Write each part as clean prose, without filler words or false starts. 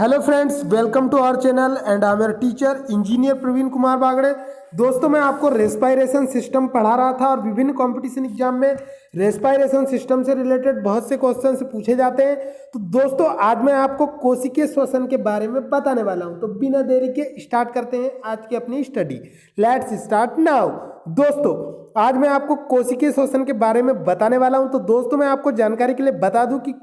Hello friends, welcome to our channel and I am your teacher engineer Praveen Kumar Bagde. दोस्तों, मैं आपको respiration system पढ़ा रहा था और विभिन्न कंपटीशन एग्जाम में रेस्पायरेशन सिस्टम से रिलेटेड बहुत से क्वेश्चन पूछे जाते हैं। तो दोस्तों, आज मैं आपको कोशिकीय श्वसन के बारे में बताने वाला हूं। तो बिना देरी के स्टार्ट करते हैं आज की अपनी स्टडी। Let's start now. दोस्तों, आज मैं आपको कोशिकीय श्वसन के बारे में बताने वाला हूं। तो दोस्तों, मैं आपको जानकारी के लिए बता दूं कि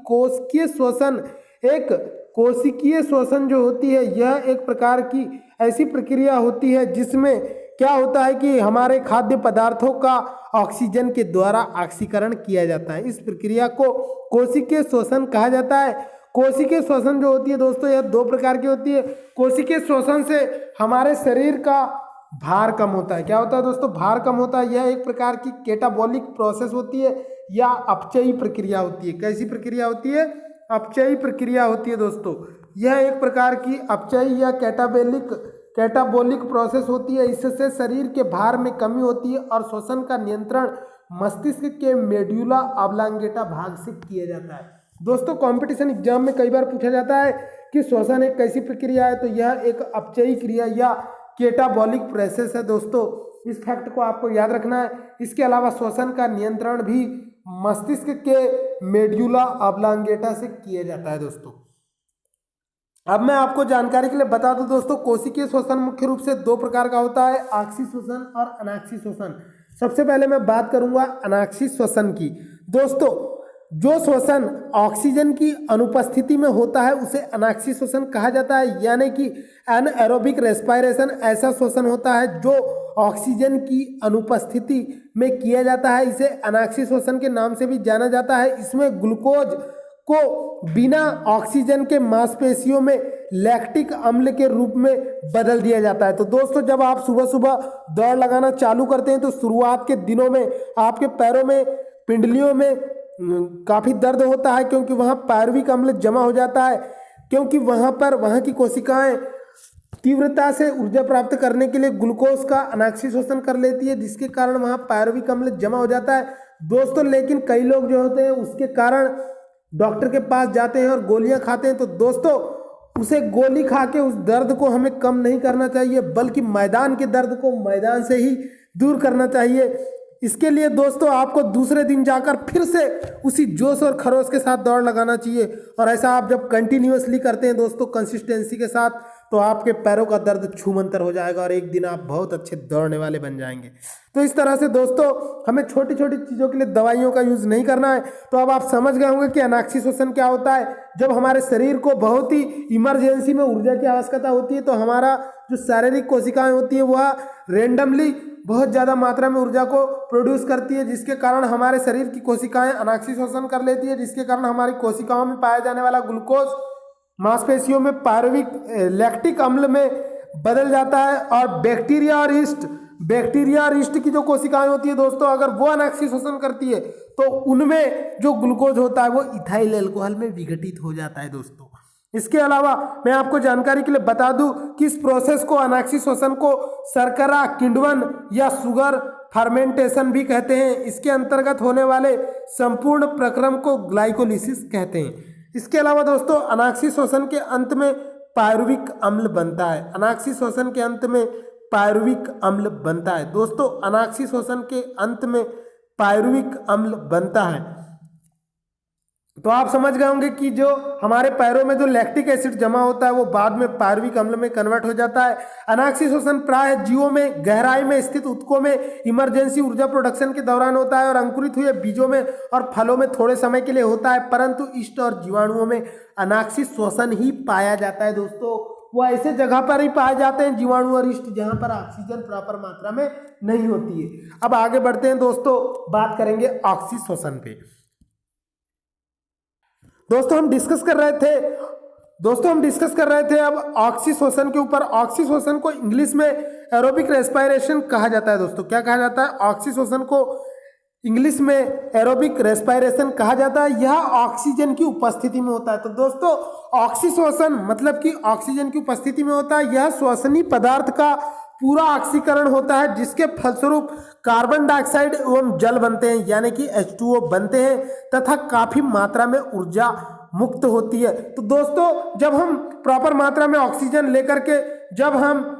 कोशिकीय श्वसन जो होती है यह एक प्रकार की ऐसी प्रक्रिया होती है जिसमें क्या होता है कि हमारे खाद्य पदार्थों का ऑक्सीजन के द्वारा ऑक्सीकरण किया जाता है। इस प्रक्रिया को कोशिकीय श्वसन कहा जाता है। कोशिकीय श्वसन जो होती है दोस्तों, यह दो प्रकार की होती है। कोशिकीय श्वसन से हमारे शरीर का भार कम होता है। क्या होता है दोस्तों? भार कम होता है। यह एक प्रकार की कैटाबॉलिक प्रोसेस होती है या अपचयी प्रक्रिया होती है। कैसी प्रक्रिया होती है? अपचयी प्रक्रिया होती है दोस्तों। यह एक प्रकार की अपचयी या कैटाबॉलिक प्रोसेस होती है। इससे शरीर के भार में कमी होती है और श्वसन का नियंत्रण मस्तिष्क के मेडुला ऑब्लांगेटा भाग से किया जाता है। दोस्तों, कंपटीशन एग्जाम में कई बार पूछा जाता है कि श्वसन एक कैसी प्रक्रिया है, तो यह एक अपचयी क्रिया या कैटाबॉलिक प्रोसेस है दोस्तों। इस फैक्ट को आपको याद रखना है। इसके अलावा श्वसन का नियंत्रण भी मस्तिष्क के मेडुला ऑब्लांगेटा से किया जाता है दोस्तों। अब मैं आपको जानकारी के लिए बता दूं दोस्तों, कोशिकीय श्वसन मुख्य रूप से दो प्रकार का होता है, आक्षी श्वसन और अनाक्षी श्वसन। सबसे पहले मैं बात करूंगा अनाक्षी श्वसन की। दोस्तों, जो श्वसन ऑक्सीजन की अनुपस्थिति में होता है उसे अनाक्षी श्वसन कहा जाता है, यानी कि एनएरोबिक रेस्पायरेशन ऐसा श्वसन होता है जो ऑक्सीजन की अनुपस्थिति में किया जाता है। इसे अनाक्षी श्वसन के नाम से भी जाना जाता है। इसमें ग्लूकोज को बिना ऑक्सीजन के मांसपेशियों में लैक्टिक अम्ल के रूप में बदल दिया जाता है। तो दोस्तों, जब आप सुबह सुबह दौड़ लगाना चालू करते हैं तो शुरुआत के दिनों में आपके पैरों में, पिंडलियों में काफ़ी दर्द होता है, क्योंकि वहाँ पायरुविक अम्ल जमा हो जाता है। क्योंकि वहाँ की कोशिकाएं तीव्रता से ऊर्जा प्राप्त करने के लिए ग्लूकोज का अनाक्षी शोषण कर लेती है, जिसके कारण वहाँ पायरुविक अम्ल जमा हो जाता है दोस्तों। लेकिन कई लोग जो होते हैं उसके कारण डॉक्टर के पास जाते हैं और गोलियां खाते हैं। तो दोस्तों, उसे गोली खा के उस दर्द को हमें कम नहीं करना चाहिए, बल्कि मैदान के दर्द को मैदान से ही दूर करना चाहिए। इसके लिए दोस्तों, आपको दूसरे दिन जाकर फिर से उसी जोश और खरोश के साथ दौड़ लगाना चाहिए। और ऐसा आप जब कंटिन्यूअसली करते हैं दोस्तों, कंसिस्टेंसी के साथ, तो आपके पैरों का दर्द छूमंतर हो जाएगा और एक दिन आप बहुत अच्छे दौड़ने वाले बन जाएंगे। तो इस तरह से दोस्तों, हमें छोटी छोटी चीज़ों के लिए दवाइयों का यूज़ नहीं करना है। तो अब आप समझ गए होंगे कि अनाक्षी श्वसन क्या होता है। जब हमारे शरीर को बहुत ही इमरजेंसी में ऊर्जा की आवश्यकता होती है, तो हमारा जो शारीरिक कोशिकाएं होती है वह रेंडमली बहुत ज़्यादा मात्रा में ऊर्जा को प्रोड्यूस करती है, जिसके कारण हमारे शरीर की कोशिकाएं अनाक्षी श्वसन कर लेती है, जिसके कारण हमारी कोशिकाओं में पाया जाने वाला ग्लूकोज मांसपेशियों में पायरुविक लैक्टिक अम्ल में बदल जाता है। और बैक्टीरिया और ईस्ट की जो कोशिकाएं होती है दोस्तों, अगर वो अनाक्षी श्वसन करती है तो उनमें जो ग्लूकोज होता है वो इथाइल अल्कोहल में विघटित हो जाता है दोस्तों। इसके अलावा मैं आपको जानकारी के लिए बता दूं कि इस प्रोसेस को, अनाक्षी श्वसन को, शर्करा किण्वन या शुगर फर्मेंटेशन भी कहते हैं। इसके अंतर्गत होने वाले संपूर्ण प्रक्रम को ग्लाइकोलिसिस कहते हैं। इसके अलावा दोस्तों, अनाक्षी श्वसन के अंत में पायरुविक अम्ल बनता है। अनाक्षी श्वसन के अंत में पायरुविक अम्ल बनता है दोस्तों। अनाक्षी श्वसन के अंत में पायरुविक अम्ल बनता है। तो आप समझ गए होंगे कि जो हमारे पैरों में जो लैक्टिक एसिड जमा होता है वो बाद में पायरुविक अम्ल में कन्वर्ट हो जाता है। अनाक्षी श्वसन प्राय जीवों में गहराई में स्थित ऊतकों में इमरजेंसी ऊर्जा प्रोडक्शन के दौरान होता है और अंकुरित हुए बीजों में और फलों में थोड़े समय के लिए होता है, परंतु ईस्ट और जीवाणुओं में अनाक्षी श्वसन ही पाया जाता है दोस्तों। वो ऐसे जगह पर ही पाए जाते हैं, जीवाणु और ईस्ट, जहां पर ऑक्सीजन प्रॉपर मात्रा में नहीं होती है। अब आगे बढ़ते हैं दोस्तों, बात करेंगे ऑक्सी श्वसन पे। दोस्तों, हम डिस्कस कर रहे थे अब ऑक्सी श्वसन के ऊपर। ऑक्सी श्वसन को इंग्लिश में एरोबिक रेस्पायरेशन कहा जाता है दोस्तों। क्या कहा जाता है? ऑक्सी श्वसन को इंग्लिश में एरोबिक रेस्पायरेशन कहा जाता है। यह ऑक्सीजन की उपस्थिति में होता है। तो दोस्तों, ऑक्सी श्वसन मतलब कि ऑक्सीजन की उपस्थिति में होता है। यह श्वसनीय पदार्थ का पूरा ऑक्सीकरण होता है, जिसके फलस्वरूप कार्बन डाइऑक्साइड एवं जल बनते हैं, यानी कि H2O बनते हैं, तथा काफी मात्रा में ऊर्जा मुक्त होती है। तो दोस्तों जब हम प्रॉपर मात्रा में ऑक्सीजन लेकर के जब हम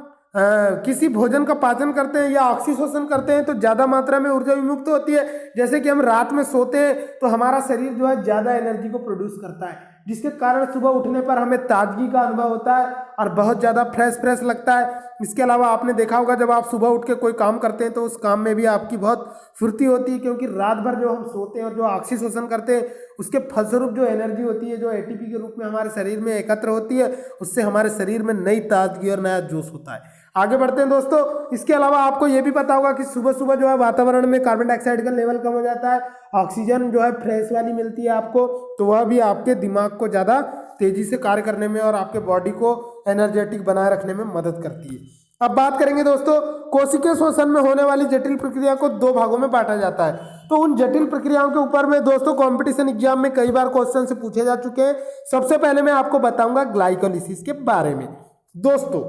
किसी भोजन का पाचन करते हैं या ऑक्सीशोषण करते हैं तो ज़्यादा मात्रा में ऊर्जा विमुक्त होती है। जैसे कि हम रात में सोते हैं तो हमारा शरीर जो है ज़्यादा एनर्जी को प्रोड्यूस करता है, जिसके कारण सुबह उठने पर हमें ताजगी का अनुभव होता है और बहुत ज़्यादा फ्रेश लगता है। इसके अलावा आपने देखा होगा जब आप सुबह उठ के कोई काम करते हैं तो उस काम में भी आपकी बहुत फुर्ती होती है, क्योंकि रात भर जो हम सोते हैं और जो ऑक्सीशोषण करते हैं उसके फलस्वरूप जो एनर्जी होती है जो एटीपी के रूप में हमारे शरीर में एकत्र होती है, उससे हमारे शरीर में नई ताजगी और नया जोश होता है। आगे बढ़ते हैं दोस्तों। इसके अलावा आपको ये भी पता होगा कि सुबह सुबह जो है वातावरण में कार्बन डाइऑक्साइड का लेवल कम हो जाता है, ऑक्सीजन जो है फ्रेश वाली मिलती है आपको, तो वह भी आपके दिमाग को ज़्यादा तेजी से कार्य करने में और आपके बॉडी को एनर्जेटिक बनाए रखने में मदद करती है। अब बात करेंगे दोस्तों, कोशिकीय श्वसन में होने वाली जटिल प्रक्रिया को 2 भागों में बांटा जाता है। तो उन जटिल प्रक्रियाओं के ऊपर में दोस्तों कंपटीशन एग्जाम में कई बार क्वेश्चन से पूछे जा चुके हैं। सबसे पहले मैं आपको बताऊंगा ग्लाइकोलिसिस के बारे में। दोस्तों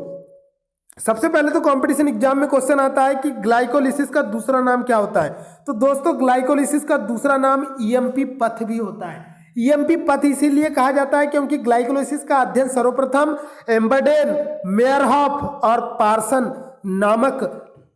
सबसे पहले तो कंपटीशन एग्जाम में क्वेश्चन आता है कि ग्लाइकोलिसिस का दूसरा नाम क्या होता है। तो दोस्तों ग्लाइकोलिसिस का दूसरा नाम ईएमपी पथ भी होता है। ईएमपी पथ इसीलिए कहा जाता है क्योंकि ग्लाइकोलिसिस का अध्ययन सर्वप्रथम एम्बर्डेन, मेयरहॉफ और पार्सन नामक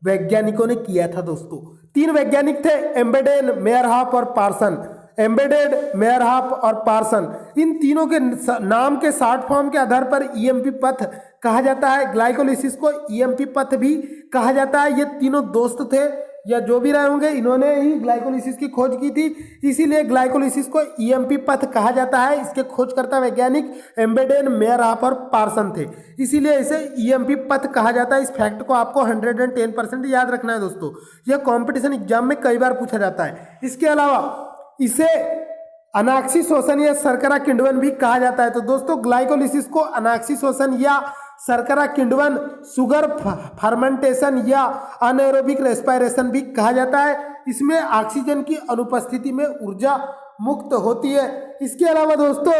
वैज्ञानिकों ने किया था। दोस्तों 3 वैज्ञानिक थे, एम्बर्डेन, मेयरहॉफ और पार्सन। एम्बेडेड, मेयरहॉफ और पार्सन, इन तीनों के नाम के शॉर्ट फॉर्म के आधार पर ईएमपी पथ कहा जाता है। ग्लाइकोलिसिस को ईएमपी पथ भी कहा जाता है। ये तीनों दोस्त थे या जो भी रहे होंगे, इन्होंने ही ग्लाइकोलिसिस की खोज की थी, इसीलिए ग्लाइकोलिसिस को ईएमपी पथ कहा जाता है। इसके खोजकर्ता वैज्ञानिक एम्बेडेन, मेयरहॉफ और पार्सन थे, इसीलिए इसे ईएमपी पथ कहा जाता है। इस फैक्ट को आपको 110% याद रखना है दोस्तों, यह कॉम्पिटिशन एग्जाम में कई बार पूछा जाता है। इसके अलावा इसे अनाक्षी शोषण या शर्करा किण्वन भी कहा जाता है। तो दोस्तों ग्लाइकोलिसिस को अनाक्षी शोषण या शर्करा किण्वन, शुगर फर्मेंटेशन या अनएरोबिक रेस्पिरेशन भी कहा जाता है। इसमें ऑक्सीजन की अनुपस्थिति में ऊर्जा मुक्त होती है। इसके अलावा दोस्तों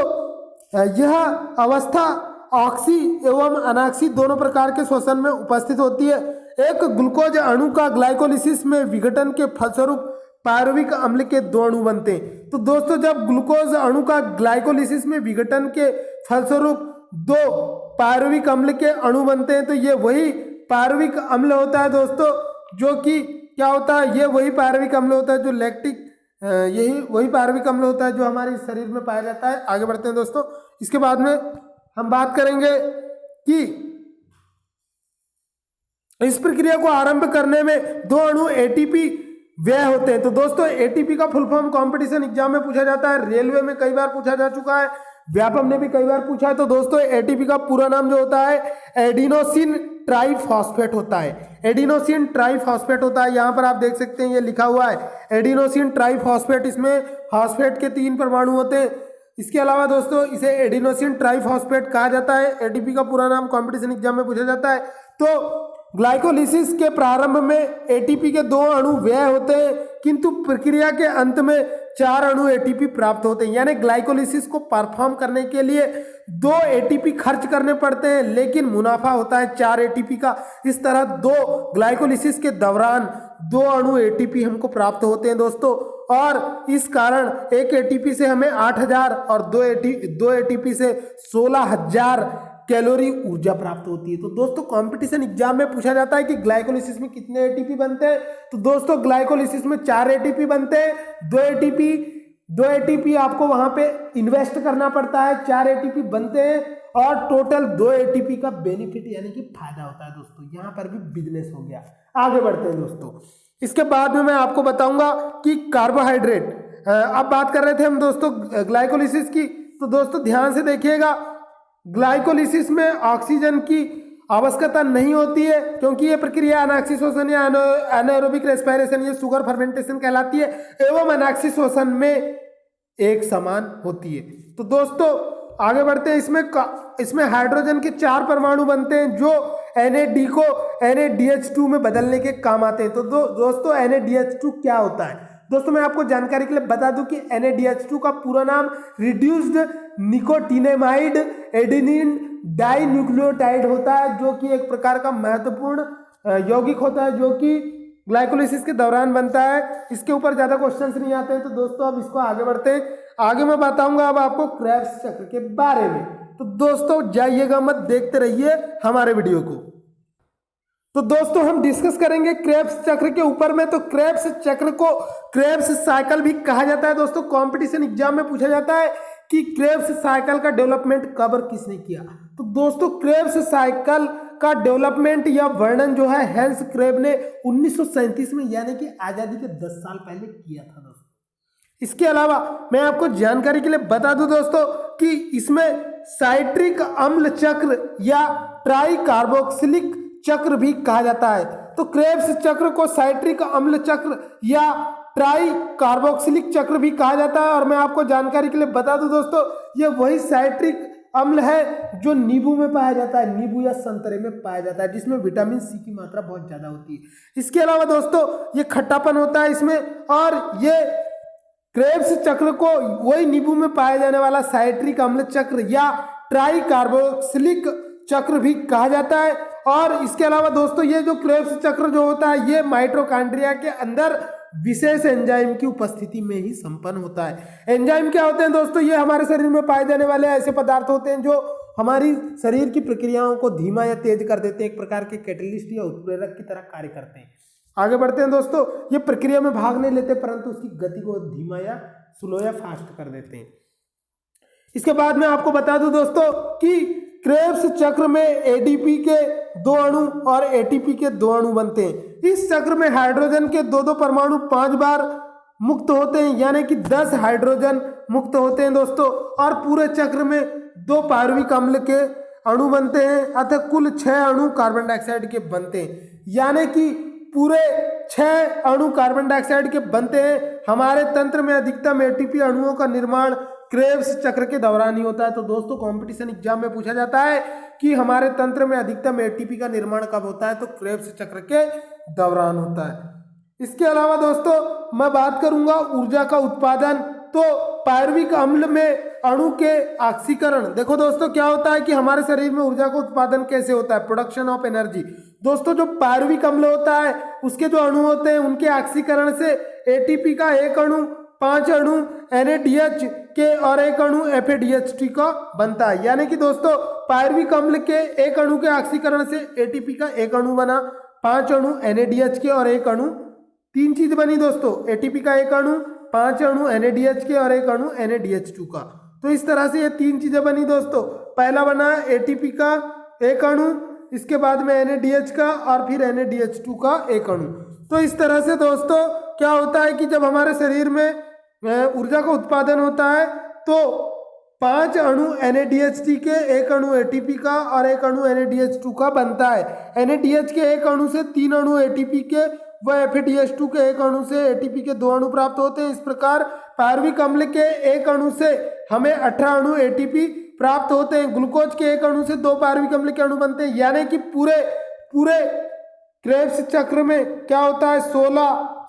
यह अवस्था ऑक्सी एवं अनाक्षी दोनों प्रकार के शोषण में उपस्थित होती है। एक ग्लूकोज अणु का ग्लाइकोलिसिस में विघटन के फलस्वरूप पायरुविक अम्ल के 2 अणु बनते हैं। तो दोस्तों जब ग्लूकोज अणु का ग्लाइकोलिसिस में विघटन के फलस्वरूप 2 पायरुविक अम्ल के अणु बनते हैं, तो ये वही पायरुविक अम्ल होता है दोस्तों, जो कि क्या होता है, ये वही पायरुविक अम्ल होता है जो लैक्टिक, यही वही पायरुविक अम्ल होता है जो हमारे शरीर में पाया जाता है। आगे बढ़ते हैं दोस्तों। इसके बाद में हम बात करेंगे कि इस प्रक्रिया को आरंभ करने में 2 अणु एटीपी व्यय होते हैं। तो दोस्तों एटीपी का फुल फॉर्म कंपटीशन एग्जाम में पूछा जाता है, रेलवे में कई बार पूछा जा चुका है, व्यापम ने भी कई बार पूछा है। तो दोस्तों एटीपी का पूरा नाम जो होता है एडिनोसिन ट्राइफॉस्फेट होता है। एडिनोसिन ट्राइफॉस्फेट होता है, यहाँ पर आप देख सकते हैं ये लिखा हुआ है एडिनोसिन ट्राइफॉस्फेट। इसमें फॉस्फेट के 3 परमाणु होते हैं। इसके अलावा दोस्तों इसे एडिनोसिन ट्राइफॉस्फेट कहा जाता है। एटीपी का पूरा नाम कंपटीशन एग्जाम में पूछा जाता है। तो ग्लाइकोलिसिस के प्रारंभ में एटीपी के 2 अणु व्यय होते हैं, किंतु प्रक्रिया के अंत में 4 अणु एटीपी प्राप्त होते हैं। यानी ग्लाइकोलिसिस को परफॉर्म करने के लिए 2 एटीपी खर्च करने पड़ते हैं, लेकिन मुनाफा होता है 4 एटीपी का। इस तरह 2 ग्लाइकोलिसिस के दौरान 2 अणु एटीपी हमको प्राप्त होते हैं दोस्तों, और इस कारण एक एटीपी से हमें 8000 और 2 एटीपी से 16000 कैलोरी ऊर्जा प्राप्त होती है। तो दोस्तों कंपटीशन एग्जाम में पूछा जाता है कि ग्लाइकोलिसिस में कितने एटीपी बनते हैं। तो दोस्तों ग्लाइकोलिसिस में 4 एटीपी बनते हैं। 2 एटीपी आपको वहां पे इन्वेस्ट करना पड़ता है, 4 एटीपी बनते हैं और टोटल 2 एटीपी का बेनिफिट यानी कि फायदा होता है दोस्तों। यहाँ पर भी बिजनेस हो गया। आगे बढ़ते हैं दोस्तों। इसके बाद में मैं आपको बताऊंगा कि कार्बोहाइड्रेट, अब बात कर रहे थे हम दोस्तों ग्लाइकोलिसिस की। तो दोस्तों ध्यान से देखिएगा, ग्लाइकोलिसिस में ऑक्सीजन की आवश्यकता नहीं होती है, क्योंकि ये प्रक्रिया अनाक्षी शोषण या एनाएरोबिक रेस्पिरेशन या शुगर फर्मेंटेशन कहलाती है एवं अनाक्षी शोषण में एक समान होती है। तो दोस्तों आगे बढ़ते हैं। इसमें हाइड्रोजन के 4 परमाणु बनते हैं जो NAD को NADH2 में बदलने के काम आते हैं। तो दोस्तों NADH2 क्या होता है? दोस्तों मैं आपको जानकारी के लिए बता दूं कि NADH2 का पूरा नाम रिड्यूस्ड निकोटिनेमाइड एडेनिन डाइन्यूक्लियोटाइड होता है, जो कि एक प्रकार का महत्वपूर्ण यौगिक होता है, जो कि ग्लाइकोलिसिस के दौरान बनता है। इसके ऊपर ज़्यादा क्वेश्चंस नहीं आते हैं। तो दोस्तों अब इसको आगे बढ़ते हैं। आगे मैं बताऊंगा अब आपको क्रेब्स चक्र के बारे में। तो दोस्तों जाइएगा मत, देखते रहिए हमारे वीडियो को। तो दोस्तों हम डिस्कस करेंगे क्रेब्स चक्र के ऊपर में। तो क्रेब्स चक्र को क्रेब्स साइकिल भी कहा जाता है। दोस्तों कॉम्पिटिशन एग्जाम में पूछा जाता है कि क्रेब्स साइकिल का डेवलपमेंट कब और किसने किया। तो दोस्तों क्रेब्स साइकिल का डेवलपमेंट या वर्णन जो है हैंस क्रेब ने 1937 में यानी कि आजादी के 10 साल पहले किया था दोस्तों। इसके अलावा मैं आपको जानकारी के लिए बता दूं दोस्तों कि इसमें साइट्रिक अम्ल चक्र या ट्राई कार्बोक्सिलिक चक्र भी कहा जाता है। तो क्रेब्स चक्र को साइट्रिक अम्ल चक्र या ट्राई कार्बोक्सिलिक चक्र भी कहा जाता है। और मैं आपको जानकारी के लिए बता दूं दोस्तों, ये वही साइट्रिक अम्ल है जो नींबू में पाया जाता है, नींबू या संतरे में पाया जाता है, जिसमें विटामिन सी की मात्रा बहुत ज्यादा होती है। इसके अलावा दोस्तों ये खट्टापन होता है इसमें, और ये क्रेब्स चक्र को वही नींबू में पाया जाने वाला साइट्रिक अम्ल चक्र या ट्राई कार्बोक्सिलिक चक्र भी कहा जाता है। और इसके अलावा दोस्तों ये जो क्रेब्स चक्र जो होता है ये माइटोकॉन्ड्रिया के अंदर विशेष एंजाइम की उपस्थिति में ही संपन्न होता है। एंजाइम क्या होते हैं दोस्तों? ये हमारे शरीर में पाए जाने वाले ऐसे पदार्थ होते हैं जो हमारी शरीर की प्रक्रियाओं को धीमा या तेज कर देते हैं, एक प्रकार के कैटलिस्ट या उत्प्रेरक की तरह कार्य करते हैं। आगे बढ़ते हैं दोस्तों, ये प्रक्रिया में भाग नहीं लेते परंतु उसकी गति को धीमा या स्लो या फास्ट कर देते हैं। इसके बाद मैं आपको बता दूं दोस्तों कि क्रेब्स चक्र में एडीपी के 2 अणु और एटीपी के 2 अणु बनते हैं। इस चक्र में हाइड्रोजन के 2 परमाणु 5 बार मुक्त होते हैं, यानी कि 10 हाइड्रोजन मुक्त होते हैं दोस्तों। और पूरे चक्र में 2 पायरुविक अम्ल के अणु बनते हैं, अतः कुल 6 अणु कार्बन डाइऑक्साइड के बनते हैं, यानी कि पूरे 6 अणु कार्बन डाइऑक्साइड के बनते हैं। हमारे तंत्र में अधिकतम एटीपी अणुओं का निर्माण क्रेब्स चक्र के दौरान ही होता है। तो दोस्तों कंपटीशन एग्जाम में पूछा जाता है कि हमारे तंत्र में अधिकतम एटीपी का निर्माण कब होता है? तो क्रेब्स चक्र के दौरान होता है। इसके अलावा दोस्तों मैं बात करूंगा ऊर्जा का उत्पादन। तो पायरुविक अम्ल में अणु के ऑक्सीकरण, देखो दोस्तों क्या होता है कि हमारे शरीर में ऊर्जा का उत्पादन कैसे होता है? Production of energy. दोस्तों जो पायरुविक अम्ल होता है उसके जो अणु होते हैं उनके ऑक्सीकरण से एटीपी का 1 अणु, 5 अणु NADH के और 1 अणु FADH का बनता है। यानी कि दोस्तों पायरुविक अम्ल के 1 अणु के ऑक्सीकरण से एटीपी का 1 अणु बना, 5 अणु NADH के और 1 अणु, 3 चीज बनी दोस्तों, एटीपी का 1 अणु, 5 अणु NADH के और 1 अणु NADH2 का। तो इस तरह से ये 3 चीजें बनी दोस्तों। पहला बना एटीपी का 1 अणु, इसके बाद में NADH का और फिर NADH2 का 1 अणु। तो इस तरह से दोस्तों क्या होता है कि जब हमारे शरीर में ऊर्जा का उत्पादन होता है तो 5 अणु NADH के, 1 अणु एटीपी का और 1 अणु NADH2 का बनता है। NADH के 1 अणु से 3 अणु एटीपी के व FADH2 के 1 अणु से एटीपी के 2 अणु प्राप्त होते हैं। इस प्रकार पायरुविक अम्ल के 1 अणु से हमें 18 अणु एटीपी प्राप्त होते हैं। ग्लूकोज के 1 अणु से 2 पायरुविक अम्ल के अणु बनते हैं। यानी कि पूरे क्रेब्स चक्र में क्या होता है?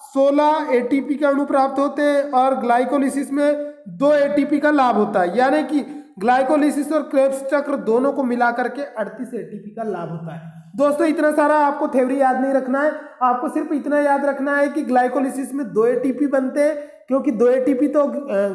16 एटीपी के अणु प्राप्त होते हैं और ग्लाइकोलिसिस में 2 एटीपी का लाभ होता है। यानी कि ग्लाइकोलिसिस और क्रेब्स चक्र दोनों को मिलाकर के 38 एटीपी का लाभ होता है। दोस्तों इतना सारा आपको थ्योरी याद नहीं रखना है, आपको सिर्फ इतना याद रखना है कि ग्लाइकोलिसिस में 2 एटीपी बनते हैं, क्योंकि 2 एटीपी तो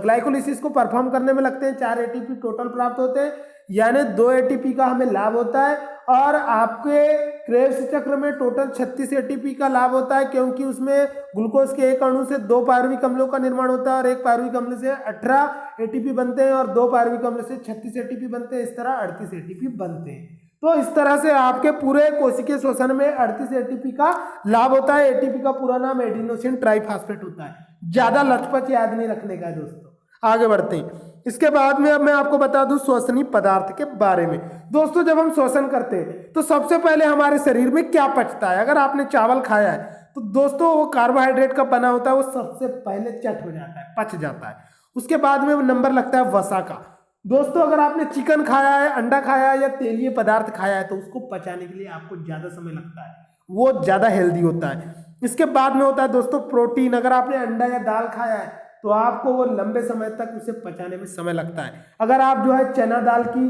ग्लाइकोलिसिस को परफॉर्म करने में लगते हैं, 4 एटीपी टोटल प्राप्त होते हैं, यानी 2 एटीपी का हमें लाभ होता है। और आपके क्रेब्स चक्र में टोटल 36 एटीपी का लाभ होता है, क्योंकि उसमें ग्लूकोज के 1 अणु से 2 पायरुविक अम्लों का निर्माण होता है और 1 पायरुविक अम्ल से 18 एटीपी बनते हैं और 2 पायरुविक अम्ल से 36 एटीपी बनते हैं। इस तरह 38 एटीपी बनते हैं। तो इस तरह से आपके पूरे कोशिकीय श्वसन में 38 एटीपी का लाभ होता है। एटीपी का पूरा नाम एडिनोसिन ट्राइफॉस्फेट होता है। ज्यादा लचपच याद नहीं रखने का है दोस्तों। आगे बढ़ते हैं। इसके बाद में अब मैं आपको बता दूं श्वसनीय पदार्थ के बारे में। दोस्तों जब हम श्वसन करते हैं तो सबसे पहले हमारे शरीर में क्या पचता है? अगर आपने चावल खाया है तो दोस्तों वो कार्बोहाइड्रेट का बना होता है, वो सबसे पहले चट हो जाता है, पच जाता है। उसके बाद में वो नंबर लगता है वसा का। दोस्तों अगर आपने चिकन खाया है, अंडा खाया है या तेलीय पदार्थ खाया है तो उसको पचाने के लिए आपको ज्यादा समय लगता है, वो ज्यादा हेल्दी होता है। इसके बाद में होता है दोस्तों प्रोटीन। अगर आपने अंडा या दाल खाया है तो आपको वो लंबे समय तक उसे पचाने में समय लगता है। अगर आप जो है चना दाल की,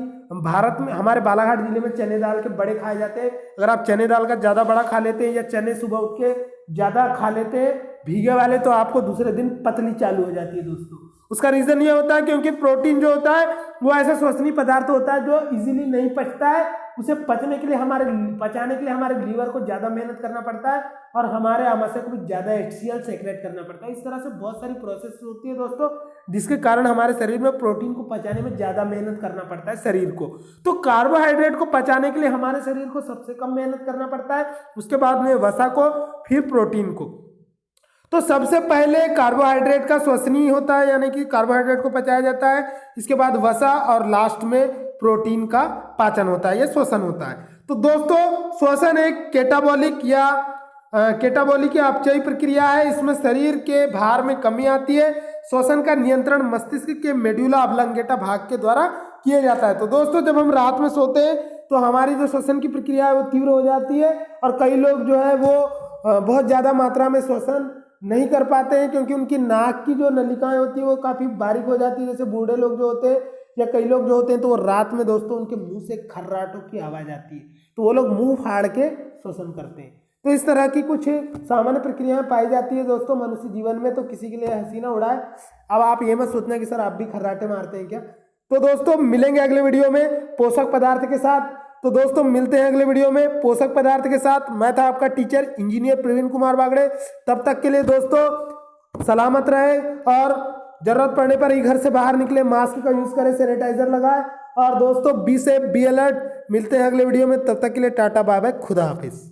भारत में हमारे बालाघाट जिले में चने दाल के बड़े खाए जाते हैं, अगर आप चने दाल का ज्यादा बड़ा खा लेते हैं या चने सुबह उठ के ज़्यादा खा लेते हैं भीगे वाले तो आपको दूसरे दिन पतली चालू हो जाती है दोस्तों। उसका रीज़न ये होता है क्योंकि प्रोटीन जो होता है वो ऐसा श्वसनीय पदार्थ होता है जो इजीली नहीं पचता है। उसे पचाने के लिए हमारे लीवर को ज़्यादा मेहनत करना पड़ता है और हमारे आमाशय को भी ज़्यादा HCl सेक्रेट करना पड़ता है। इस तरह से बहुत सारी प्रोसेस होती है दोस्तों, जिसके कारण हमारे शरीर में प्रोटीन को पचाने में ज़्यादा मेहनत करना पड़ता है शरीर को। तो कार्बोहाइड्रेट को पचाने के लिए हमारे शरीर को सबसे कम मेहनत करना पड़ता है, उसके बाद में वसा को, फिर प्रोटीन को। तो सबसे पहले कार्बोहाइड्रेट का श्वसनीय होता है, यानी कि कार्बोहाइड्रेट को पचाया जाता है, इसके बाद वसा और लास्ट में प्रोटीन का पाचन होता है, ये श्वसन होता है। तो दोस्तों श्वसन एक कैटाबॉलिक या अपचयी प्रक्रिया है। इसमें शरीर के भार में कमी आती है। श्वसन का नियंत्रण मस्तिष्क के मेडुला ऑब्लांगेटा भाग के द्वारा किया जाता है। तो दोस्तों जब हम रात में सोते हैं तो हमारी जो श्वसन की प्रक्रिया है वो तीव्र हो जाती है और कई लोग जो है वो बहुत ज़्यादा मात्रा में श्वसन नहीं कर पाते हैं क्योंकि उनकी नाक की जो नलिकाएं होती है वो काफ़ी बारीक हो जाती है। जैसे बूढ़े लोग जो होते हैं या कई लोग जो होते हैं तो वो रात में दोस्तों उनके मुंह से खर्राटों की आवाज़ आती है, तो वो लोग मुंह फाड़ के श्वसन करते हैं। तो इस तरह की कुछ सामान्य प्रक्रियाएं पाई जाती है दोस्तों मनुष्य जीवन में। तो किसी के लिए हंसी ना उड़ाए। अब आप ये मत सोचना कि सर आप भी खर्राटे मारते हैं क्या। तो दोस्तों मिलेंगे अगले वीडियो में पोषक पदार्थ के साथ। तो दोस्तों मिलते हैं अगले वीडियो में पोषक पदार्थ के साथ। मैं था आपका टीचर इंजीनियर प्रवीण कुमार बागड़े। तब तक के लिए दोस्तों सलामत रहे और जरूरत पड़ने पर ही घर से बाहर निकले, मास्क का यूज करें, सैनिटाइजर लगाए और दोस्तों बी सेफ, बी अलर्ट। मिलते हैं अगले वीडियो में, तब तक के लिए टाटा बाय बाय, खुदा हाफिज।